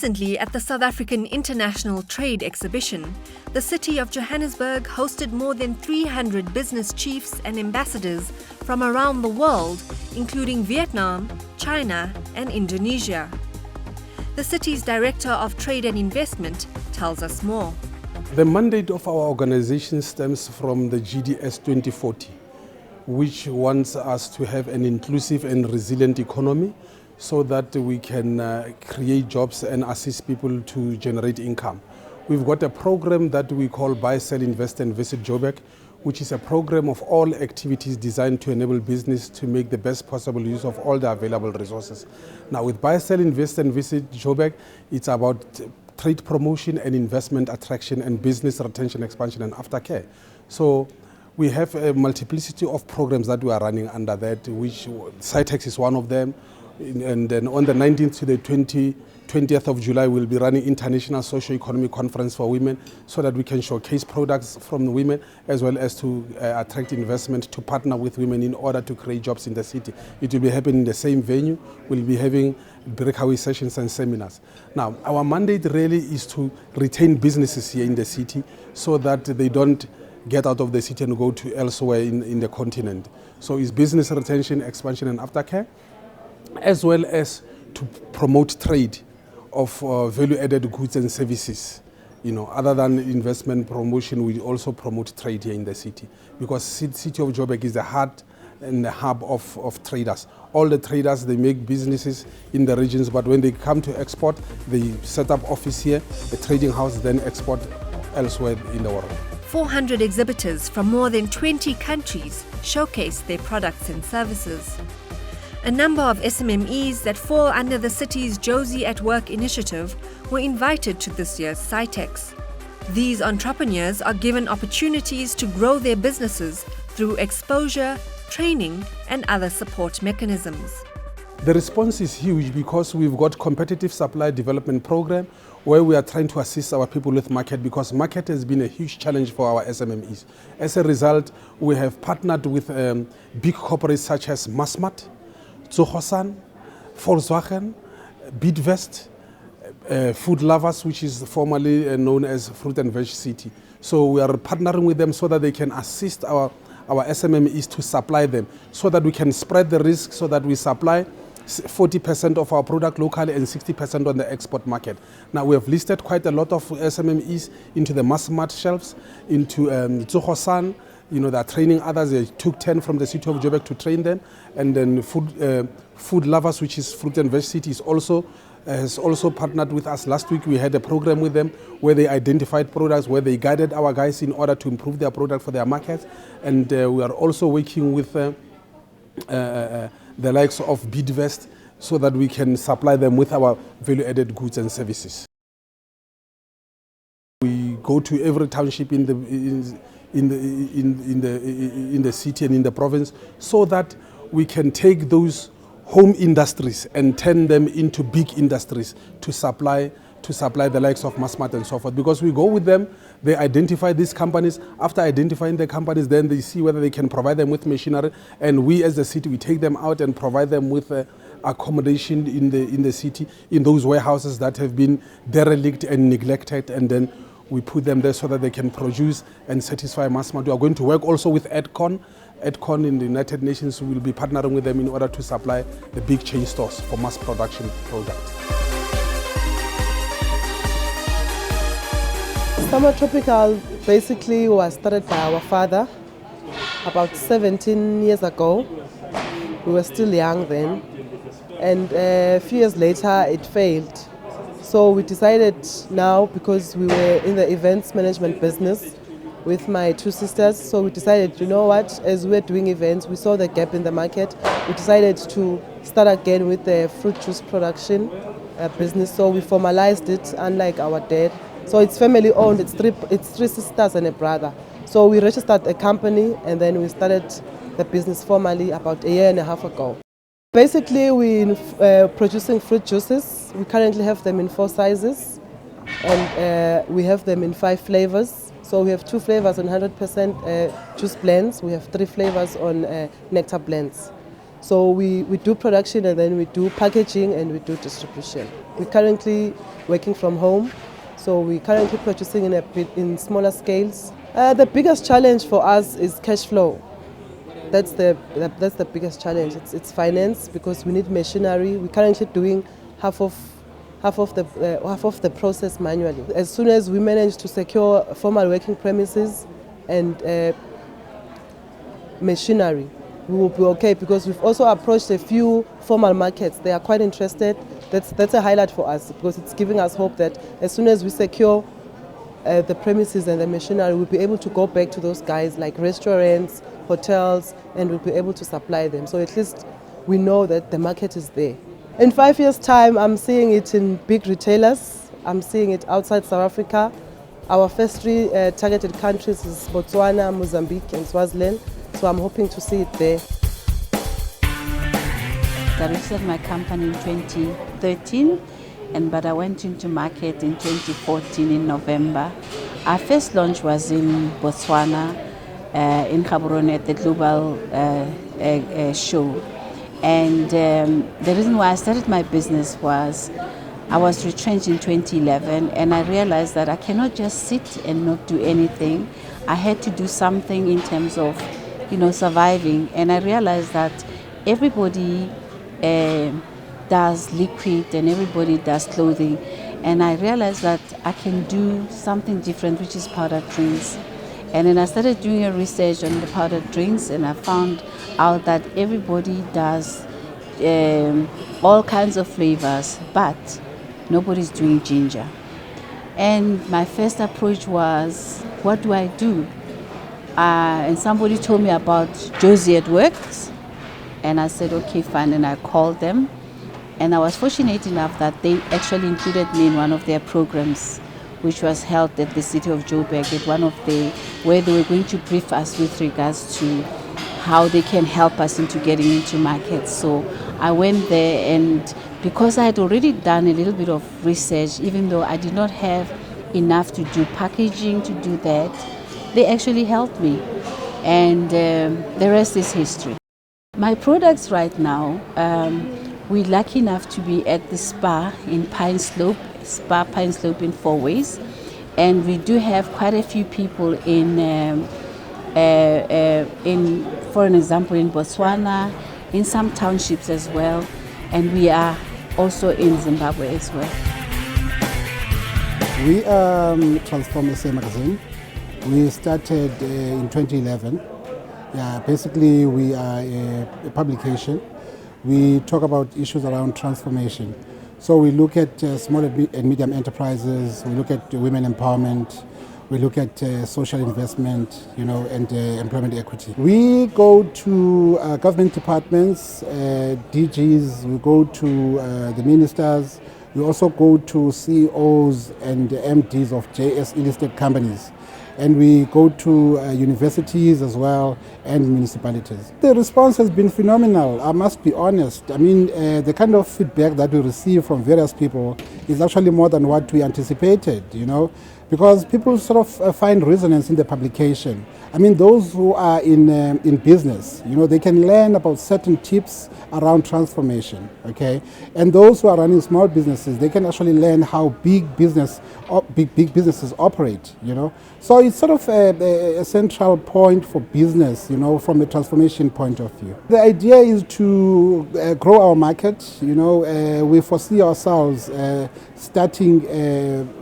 Recently, at the South African International Trade Exhibition, the city of Johannesburg hosted more than 300 business chiefs and ambassadors from around the world, including Vietnam, China, and Indonesia. The city's Director of Trade and Investment tells us more. The mandate of our organization stems from the GDS 2040, which wants us to have an inclusive and resilient economy so that we can create jobs and assist people to generate income. We've got a program that we call Buy, Sell, Invest and Visit Joburg, which is a program of all activities designed to enable business to make the best possible use of all the available resources. Now with Buy, Sell, Invest and Visit Joburg, it's about trade promotion and investment attraction and business retention, expansion and aftercare. So we have a multiplicity of programs that we are running under that, which SAITEX is one of them. And then on the 19th to the 20th of July, we'll be running International Socio-Economic Conference for Women so that we can showcase products from the women as well as to attract investment to partner with women in order to create jobs in the city. It will be happening in the same venue. We'll be having breakaway sessions and seminars. Now, our mandate really is to retain businesses here in the city so that they don't get out of the city and go to elsewhere in the continent. So it's business retention, expansion and aftercare, as well as to promote trade of value-added goods and services. You know, other than investment promotion, we also promote trade here in the city because city of Joburg is the heart and the hub of traders. All the traders, they make businesses in the regions, but when they come to export, they set up office here, the trading house, then export elsewhere in the world. 400 exhibitors from more than 20 countries showcased their products and services. A number of SMMEs that fall under the city's Jozi Work initiative were invited to this year's SAITEX. These entrepreneurs are given opportunities to grow their businesses through exposure, training, and other support mechanisms. The response is huge because we've got competitive supply development program where we are trying to assist our people with market because market has been a huge challenge for our SMMEs. As a result, we have partnered with big corporates such as Massmart, Zohosan, Volkswagen, Bidvest, Food Lovers, which is formerly known as Fruit and Veg City. So we are partnering with them so that they can assist our SMMEs to supply them, so that we can spread the risk, so that we supply 40% of our product locally and 60% on the export market. Now we have listed quite a lot of SMMEs into the Massmart shelves, into Zohosan. You know, they're training others. They took 10 from the city of Joburg to train them. And then Food Lovers, which is Fruit and Veg City, has also partnered with us. Last week we had a program with them where they identified products, where they guided our guys in order to improve their product for their markets. And we are also working with the likes of Bidvest so that we can supply them with our value-added goods and services. We go to every township in the city and in the province so that we can take those home industries and turn them into big industries to supply the likes of Massmart and so forth. Because we go with them, they identify these companies. After identifying the companies, then they see whether they can provide them with machinery. And we as the city, we take them out and provide them with accommodation in the city, in those warehouses that have been derelict and neglected. And then we put them there so that they can produce and satisfy Massmart. We are going to work also with EdCon. EdCon in the United Nations will be partnering with them in order to supply the big chain stores for mass production products. Summer Tropical basically was started by our father about 17 years ago. We were still young then, and a few years later it failed. So we decided now, because we were in the events management business with my two sisters, so we decided, you know what, as we're doing events, we saw the gap in the market. We decided to start again with the fruit juice production business. So we formalized it, unlike our dad. So it's family owned, it's three sisters and a brother. So we registered a company and then we started the business formally about a year and a half ago. Basically, we're producing fruit juices. We currently have them in 4 sizes and we have them in 5 flavors. So we have 2 flavors on 100% juice blends. We have 3 flavors on nectar blends. So we do production, and then we do packaging, and we do distribution. We're currently working from home, so we're currently producing in smaller scales. The biggest challenge for us is cash flow. That's the biggest challenge. It's finance, because we need machinery. We're currently doing half of the process manually. As soon as we manage to secure formal working premises and machinery, we will be okay, because we've also approached a few formal markets. They are quite interested. That's a highlight for us, because it's giving us hope that as soon as we secure the premises and the machinery, we'll be able to go back to those guys like restaurants, hotels, and we'll be able to supply them. So at least we know that the market is there. In 5 years' time, I'm seeing it in big retailers. I'm seeing it outside South Africa. Our first three targeted countries is Botswana, Mozambique, and Swaziland. So I'm hoping to see it there. I registered my company in 2013, but I went into market in 2014 in November. Our first launch was in Botswana, in Gaborone at the Global show. And the reason why I started my business was I was retrenched in 2011, and I realized that I cannot just sit and not do anything. I had to do something in terms of, surviving. And I realized that everybody does liquid and everybody does clothing. And I realized that I can do something different, which is powdered drinks. And then I started doing a research on the powdered drinks, and I found out that everybody does all kinds of flavors, but nobody's doing ginger. And my first approach was, what do I do? And somebody told me about Jozi Work, and I said, okay, fine, and I called them. And I was fortunate enough that they actually included me in one of their programs, which was held at the city of Joburg, at where they were going to brief us with regards to how they can help us into getting into markets. So I went there, and because I had already done a little bit of research, even though I did not have enough to do packaging to do that, they actually helped me. And the rest is history. My products right now, we're lucky enough to be at the spa in Pine Slope in Four Ways, and we do have quite a few people for an example, in Botswana, in some townships as well, and we are also in Zimbabwe as well. We are Transform SA magazine. We started in 2011. Basically we are a publication. We talk about issues around transformation. So we look at small and medium enterprises, we look at women empowerment, we look at social investment, and employment equity. We go to government departments, DGs, we go to the ministers, we also go to CEOs and MDs of JSE-listed companies. And we go to universities as well and municipalities. The response has been phenomenal, I must be honest. I mean, the kind of feedback that we receive from various people is actually more than what we anticipated, because people sort of find resonance in the publication. I mean, those who are in business, they can learn about certain tips around transformation, okay? And those who are running small businesses, they can actually learn how big businesses operate, So it's sort of a central point for business, from a transformation point of view. The idea is to grow our market, we foresee ourselves starting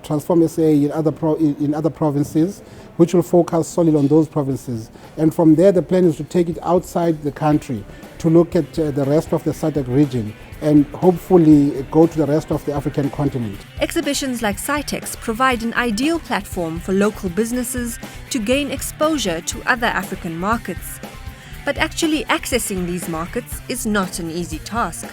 Transform SA in other provinces, which will focus solely on those provinces. And from there, the plan is to take it outside the country to look at the rest of the SAITEX region and hopefully go to the rest of the African continent. Exhibitions like SAITEX provide an ideal platform for local businesses to gain exposure to other African markets. But actually accessing these markets is not an easy task.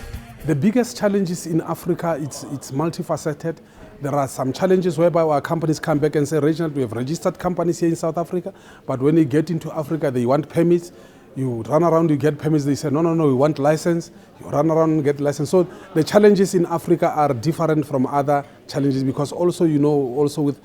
The biggest challenges in Africa, it's multifaceted. There are some challenges whereby our companies come back and say, Reginald, we have registered companies here in South Africa, but when you get into Africa, they want permits. You run around, you get permits, they say, no, we want license. You run around and get license. So the challenges in Africa are different from other challenges because also, also with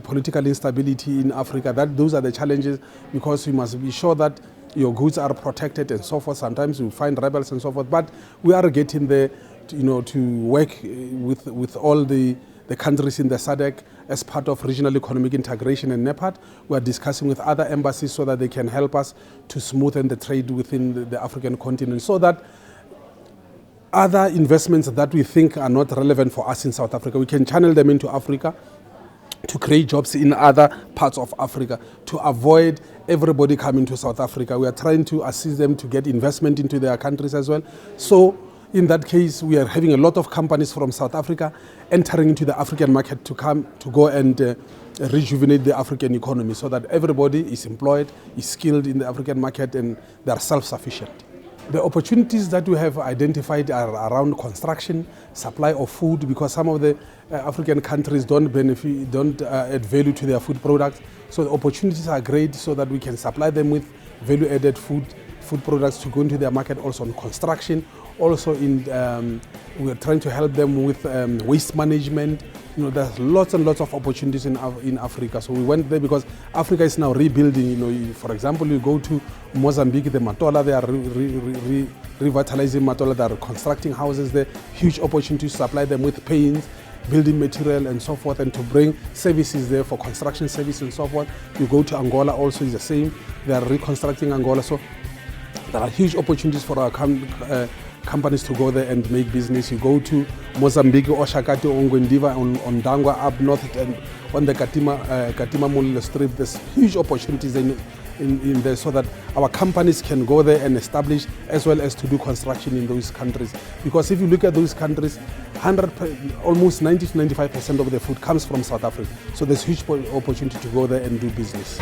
political instability in Africa, those are the challenges because we must be sure that your goods are protected and so forth. Sometimes you find rebels and so forth, but we are getting there, to work with all the countries in the SAITEX as part of regional economic integration and NEPAD. We are discussing with other embassies so that they can help us to smoothen the trade within the African continent, so that other investments that we think are not relevant for us in South Africa, we can channel them into Africa to create jobs in other parts of Africa, to avoid everybody coming to South Africa. We are trying to assist them to get investment into their countries as well. So in that case, we are having a lot of companies from South Africa entering into the African market to go and rejuvenate the African economy, so that everybody is employed, is skilled in the African market, and they are self-sufficient. The opportunities that we have identified are around construction, supply of food, because some of the African countries don't add value to their food products. So the opportunities are great, so that we can supply them with value-added food products to go into their market. Also in construction, also we are trying to help them with waste management. There's lots and lots of opportunities in Africa. So we went there because Africa is now rebuilding. For example, you go to Mozambique, the Matola, they are revitalizing Matola, they are constructing houses there. Huge opportunity to supply them with paints, building material and so forth, and to bring services there for construction services and so forth. You go to Angola, also is the same. They are reconstructing Angola. So there are huge opportunities for our companies to go there and make business. You go to Mozambique, Oshakati, Ongwendiva, on Dangwa up north, and on the Katima Mulilo Strip. There's huge opportunities in there, so that our companies can go there and establish, as well as to do construction in those countries. Because if you look at those countries, almost 90 to 95% of the food comes from South Africa. So there's huge opportunity to go there and do business.